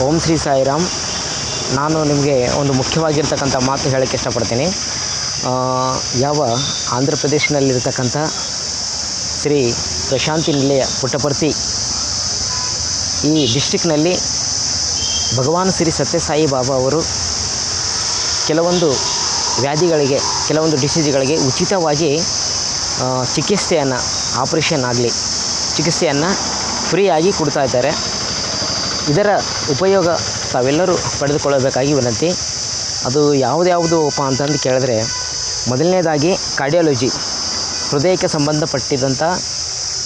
ಓಂ ಶ್ರೀ ಸಾಯಿರಾಮ್. ನಾನು ನಿಮಗೆ ಒಂದು ಮುಖ್ಯವಾಗಿರ್ತಕ್ಕಂಥ ಮಾತು ಹೇಳೋಕ್ಕೆ ಇಷ್ಟಪಡ್ತೀನಿ. ಯಾವ ಆಂಧ್ರ ಪ್ರದೇಶನಲ್ಲಿರ್ತಕ್ಕಂಥ ಶ್ರೀ ಪ್ರಶಾಂತಿ ನಿಲಯ ಪುಟ್ಟಪರ್ತಿ ಈ ಡಿಸ್ಟಿಕ್ನಲ್ಲಿ ಭಗವಾನ್ ಶ್ರೀ ಸತ್ಯಸಾಯಿ ಬಾಬಾ ಅವರು ಕೆಲವೊಂದು ವ್ಯಾಧಿಗಳಿಗೆ, ಕೆಲವೊಂದು ಡಿಸೀಸ್ಗಳಿಗೆ ಉಚಿತವಾಗಿ ಚಿಕಿತ್ಸೆಯನ್ನು, ಆಪರೇಷನ್ ಆಗಲಿ ಚಿಕಿತ್ಸೆಯನ್ನು ಫ್ರೀಯಾಗಿ ಕೊಡ್ತಾ ಇದ್ದಾರೆ. ಇದರ ಉಪಯೋಗ ತಾವೆಲ್ಲರೂ ಪಡೆದುಕೊಳ್ಳಬೇಕಾಗಿ ವಿನಂತಿ. ಅದು ಯಾವುದ್ಯಾವುದಪ್ಪ ಅಂತಂದು ಕೇಳಿದ್ರೆ, ಮೊದಲನೇದಾಗಿ ಕಾರ್ಡಿಯಾಲಜಿ, ಹೃದಯಕ್ಕೆ ಸಂಬಂಧಪಟ್ಟಿದಂಥ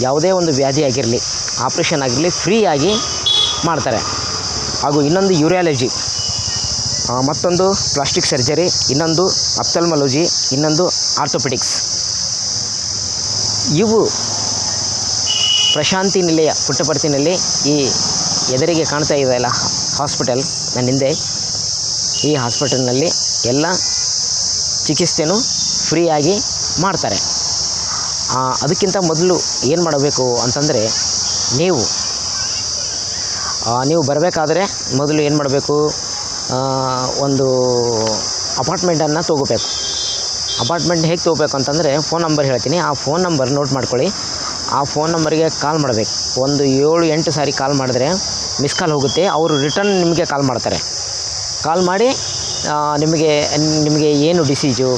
ಯಾವುದೇ ಒಂದು ವ್ಯಾಧಿ ಆಗಿರಲಿ, ಆಪ್ರೇಷನ್ ಆಗಿರಲಿ ಫ್ರೀಯಾಗಿ ಮಾಡ್ತಾರೆ. ಹಾಗೂ ಇನ್ನೊಂದು ಯೂರಿಯಾಲಜಿ, ಮತ್ತೊಂದು ಪ್ಲಾಸ್ಟಿಕ್ ಸರ್ಜರಿ, ಇನ್ನೊಂದು ಅಪ್ಥಲ್ಮಾಲಜಿ, ಇನ್ನೊಂದು ಆರ್ಥೋಪೆಡಿಕ್ಸ್. ಇವು ಪ್ರಶಾಂತಿ ನಿಲಯ ಪುಟ್ಟಪರ್ತಿನಲ್ಲಿ ಈ ಎದುರಿಗೆ ಕಾಣ್ತಾ ಇದೆಯಲ್ಲ ಹಾಸ್ಪಿಟಲ್ ನನ್ನ ಹಿಂದೆ, ಈ ಹಾಸ್ಪಿಟಲ್ನಲ್ಲಿ ಎಲ್ಲ ಚಿಕಿತ್ಸೆನೂ ಫ್ರೀಯಾಗಿ ಮಾಡ್ತಾರೆ. ಅದಕ್ಕಿಂತ ಮೊದಲು ಏನು ಮಾಡಬೇಕು ಅಂತಂದರೆ, ನೀವು ಬರಬೇಕಾದ್ರೆ ಮೊದಲು ಏನು ಮಾಡಬೇಕು, ಒಂದು ಅಪಾರ್ಟ್ಮೆಂಟನ್ನು ತೊಗೋಬೇಕು. ಅಪಾರ್ಟ್ಮೆಂಟ್ ಹೇಗೆ ತೊಗೋಬೇಕು ಅಂತಂದರೆ, ಫೋನ್ ನಂಬರ್ ಹೇಳ್ತೀನಿ, ಆ ಫೋನ್ ನಂಬರ್ ನೋಟ್ ಮಾಡ್ಕೊಳ್ಳಿ. ಆ ಫೋನ್ ನಂಬರ್ಗೆ ಕಾಲ್ ಮಾಡಬೇಕು. ಒಂದು 7-8 ಸಾರಿ ಕಾಲ್ ಮಾಡಿದ್ರೆ ಮಿಸ್ ಕಾಲ್ ಹೋಗುತ್ತೆ. ಅವರು ರಿಟರ್ನ್ ನಿಮಗೆ ಕಾಲ್ ಮಾಡ್ತಾರೆ. ಕಾಲ್ ಮಾಡಿ ನಿಮಗೆ ಏನು ಡಿಸೀಜು,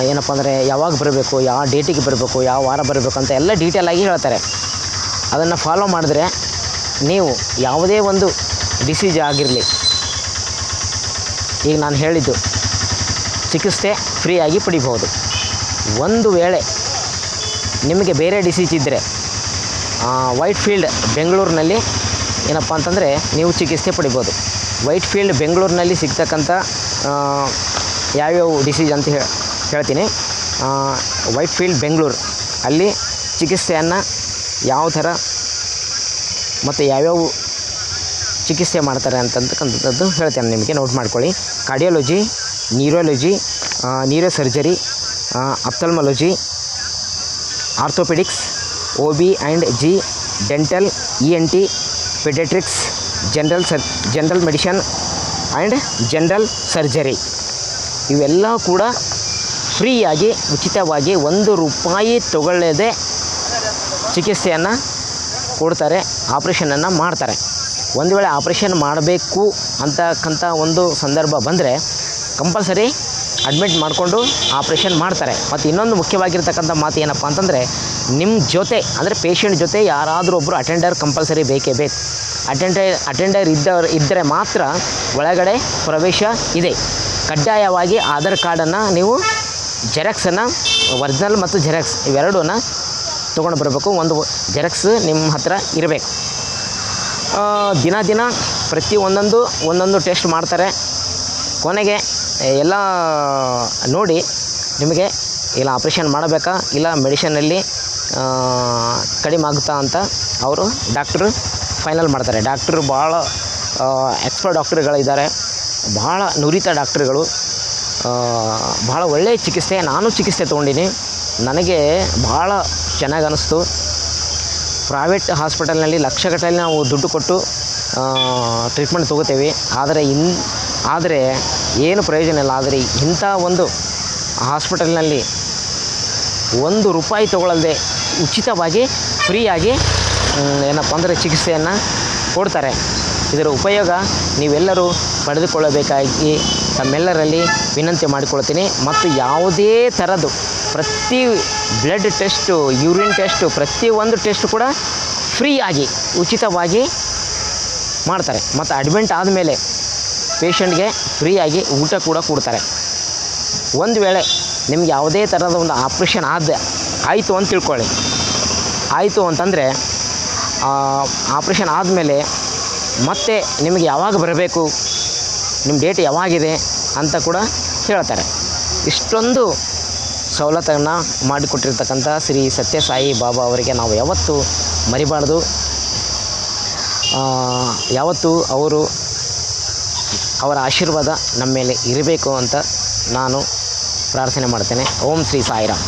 ಏನಪ್ಪ ಅಂದರೆ ಯಾವಾಗ ಬರಬೇಕು, ಯಾವ ಡೇಟಿಗೆ ಬರಬೇಕು, ಯಾವ ವಾರ ಬರಬೇಕು ಅಂತ ಎಲ್ಲ ಡೀಟೇಲಾಗಿ ಹೇಳ್ತಾರೆ. ಅದನ್ನು ಫಾಲೋ ಮಾಡಿದ್ರೆ ನೀವು ಯಾವುದೇ ಒಂದು ಡಿಸೀಜ್ ಆಗಿರಲಿ, ಈಗ ನಾನು ಹೇಳಿದ್ದು ಚಿಕಿತ್ಸೆ ಫ್ರೀಯಾಗಿ ಪಡಿಬೋದು. ಒಂದು ವೇಳೆ ನಿಮಗೆ ಬೇರೆ ಡಿಸೀಜ್ ಇದ್ದರೆ, ವೈಟ್ ಫೀಲ್ಡ್ ಬೆಂಗಳೂರಿನಲ್ಲಿ ಏನಪ್ಪ ಅಂತಂದರೆ ನೀವು ಚಿಕಿತ್ಸೆ ಪಡಿಬೋದು. ವೈಟ್ ಫೀಲ್ಡ್ ಬೆಂಗಳೂರಿನಲ್ಲಿ ಸಿಗ್ತಕ್ಕಂಥ ಯಾವ್ಯಾವ ಡಿಸೀಜ್ ಅಂತ ಹೇಳ್ತೀನಿ. ವೈಟ್ ಫೀಲ್ಡ್ ಬೆಂಗಳೂರು, ಅಲ್ಲಿ ಚಿಕಿತ್ಸೆಯನ್ನು ಯಾವ ಥರ ಮತ್ತು ಯಾವ್ಯಾವ ಚಿಕಿತ್ಸೆ ಮಾಡ್ತಾರೆ ಅಂತಕ್ಕಂಥದ್ದು ಹೇಳ್ತೇನೆ ನಿಮಗೆ, ನೋಟ್ ಮಾಡ್ಕೊಳ್ಳಿ. Cardiology, neurology, neuro surgery, ophthalmology, orthopaedics, OB&G, dental, ENT, paediatrics, general medicine and general surgery, ಇವೆಲ್ಲ ಕೂಡ ಫ್ರೀಯಾಗಿ ಉಚಿತವಾಗಿ ₹1 ತಗೊಳ್ಳದೆ ಚಿಕಿತ್ಸೆಯನ್ನು ಕೊಡ್ತಾರೆ, ಆಪ್ರೇಷನನ್ನು ಮಾಡ್ತಾರೆ. ಒಂದು ವೇಳೆ ಆಪ್ರೇಷನ್ ಮಾಡಬೇಕು ಅಂತಕ್ಕಂಥ ಒಂದು ಸಂದರ್ಭ ಬಂದರೆ ಕಂಪಲ್ಸರಿ ಅಡ್ಮಿಟ್ ಮಾಡಿಕೊಂಡು ಆಪ್ರೇಷನ್ ಮಾಡ್ತಾರೆ. ಮತ್ತು ಇನ್ನೊಂದು ಮುಖ್ಯವಾಗಿರ್ತಕ್ಕಂಥ ಮಾತು ಏನಪ್ಪ ಅಂತಂದರೆ, ನಿಮ್ಮ ಜೊತೆ ಅಂದರೆ ಪೇಷಂಟ್ ಜೊತೆ ಯಾರಾದರೂ ಒಬ್ಬರು ಅಟೆಂಡರ್ ಕಂಪಲ್ಸರಿ ಬೇಕೇ ಬೇಕು. ಅಟೆಂಡರ್ ಇದ್ದರೆ ಮಾತ್ರ ಒಳಗಡೆ ಪ್ರವೇಶ ಇದೆ. ಕಡ್ಡಾಯವಾಗಿ ಆಧಾರ್ ಕಾರ್ಡನ್ನು ನೀವು ಜೆರಾಕ್ಸನ್ನು, ಒರಿಜಿನಲ್ ಮತ್ತು ಜೆರಾಕ್ಸ್ ಇವೆರಡನ್ನ ತೊಗೊಂಡು ಬರಬೇಕು. ಒಂದು ಜೆರಾಕ್ಸ್ ನಿಮ್ಮ ಹತ್ರ ಇರಬೇಕು. ದಿನ ಪ್ರತಿ ಒಂದೊಂದು ಟೆಸ್ಟ್ ಮಾಡ್ತಾರೆ. ಕೊನೆಗೆ ಎಲ್ಲ ನೋಡಿ ನಿಮಗೆ ಇಲ್ಲ ಆಪ್ರೇಷನ್ ಮಾಡಬೇಕಾ, ಇಲ್ಲ ಮೆಡಿಷನಲ್ಲಿ ಕಡಿಮೆ ಆಗುತ್ತಾ ಅಂತ ಅವರು ಡಾಕ್ಟ್ರು ಫೈನಲ್ ಮಾಡ್ತಾರೆ. ಡಾಕ್ಟ್ರು ಭಾಳ ಎಕ್ಸ್ಪರ್ಟ್ ಡಾಕ್ಟ್ರುಗಳಿದ್ದಾರೆ, ಭಾಳ ನುರಿತ ಡಾಕ್ಟ್ರುಗಳು, ಭಾಳ ಒಳ್ಳೆಯ ಚಿಕಿತ್ಸೆ. ನಾನು ಚಿಕಿತ್ಸೆ ತೊಗೊಂಡಿನಿ, ನನಗೆ ಭಾಳ ಚೆನ್ನಾಗಿ ಅನ್ನಿಸ್ತು. ಪ್ರೈವೇಟ್ ಹಾಸ್ಪಿಟಲ್ನಲ್ಲಿ ಲಕ್ಷಗಟ್ಟಲೆ ನಾವು ದುಡ್ಡು ಕೊಟ್ಟು ಟ್ರೀಟ್ಮೆಂಟ್ ತೊಗೋತೇವೆ, ಆದರೆ ಏನು ಪ್ರಯೋಜನ ಇಲ್ಲ. ಆದರೆ ಇಂಥ ಒಂದು ಹಾಸ್ಪಿಟಲ್ನಲ್ಲಿ ₹1 ತೊಗೊಳ್ಳದೆ ಉಚಿತವಾಗಿ ಫ್ರೀಯಾಗಿ ಏನಪ್ಪ ಅಂದರೆ ಚಿಕಿತ್ಸೆಯನ್ನು ಕೊಡ್ತಾರೆ. ಇದರ ಉಪಯೋಗ ನೀವೆಲ್ಲರೂ ಪಡೆದುಕೊಳ್ಳಬೇಕಾಗಿ ತಮ್ಮೆಲ್ಲರಲ್ಲಿ ವಿನಂತಿ ಮಾಡಿಕೊಳ್ತೀನಿ. ಮತ್ತು ಯಾವುದೇ ಥರದ್ದು ಪ್ರತಿ ಬ್ಲಡ್ ಟೆಸ್ಟು, ಯೂರಿನ್ ಟೆಸ್ಟು, ಪ್ರತಿಯೊಂದು ಟೆಸ್ಟ್ ಕೂಡ ಫ್ರೀಯಾಗಿ ಉಚಿತವಾಗಿ ಮಾಡ್ತಾರೆ. ಮತ್ತು ಅಡ್ಮಿಟ್ ಆದಮೇಲೆ ಪೇಷಂಟ್ಗೆ ಫ್ರೀಯಾಗಿ ಊಟ ಕೂಡ ಕೊಡ್ತಾರೆ. ಒಂದು ವೇಳೆ ನಿಮ್ಗೆ ಯಾವುದೇ ಥರದ ಒಂದು ಆಪ್ರೇಷನ್ ಆಯಿತು ಅಂತ ತಿಳ್ಕೊಳ್ಳಿ. ಆಯಿತು ಅಂತಂದರೆ ಆಪ್ರೇಷನ್ ಆದಮೇಲೆ ಮತ್ತೆ ನಿಮಗೆ ಯಾವಾಗ ಬರಬೇಕು, ನಿಮ್ಮ ಡೇಟ್ ಯಾವಾಗಿದೆ ಅಂತ ಕೂಡ ಹೇಳ್ತಾರೆ. ಇಷ್ಟೊಂದು ಸವಲತ್ತನ್ನು ಮಾಡಿಕೊಟ್ಟಿರ್ತಕ್ಕಂಥ ಶ್ರೀ ಸತ್ಯಸಾಯಿ ಬಾಬಾ ಅವರಿಗೆ ನಾವು ಯಾವತ್ತೂ ಮರಿಬಾರ್ದು. ಯಾವತ್ತೂ ಅವರ ಆಶೀರ್ವಾದ ನಮ್ಮ ಮೇಲೆ ಇರಬೇಕು ಅಂತ ನಾನು ಪ್ರಾರ್ಥನೆ ಮಾಡ್ತೇನೆ. ಓಂ ಶ್ರೀ ಸಾಯಿರಾಮ್.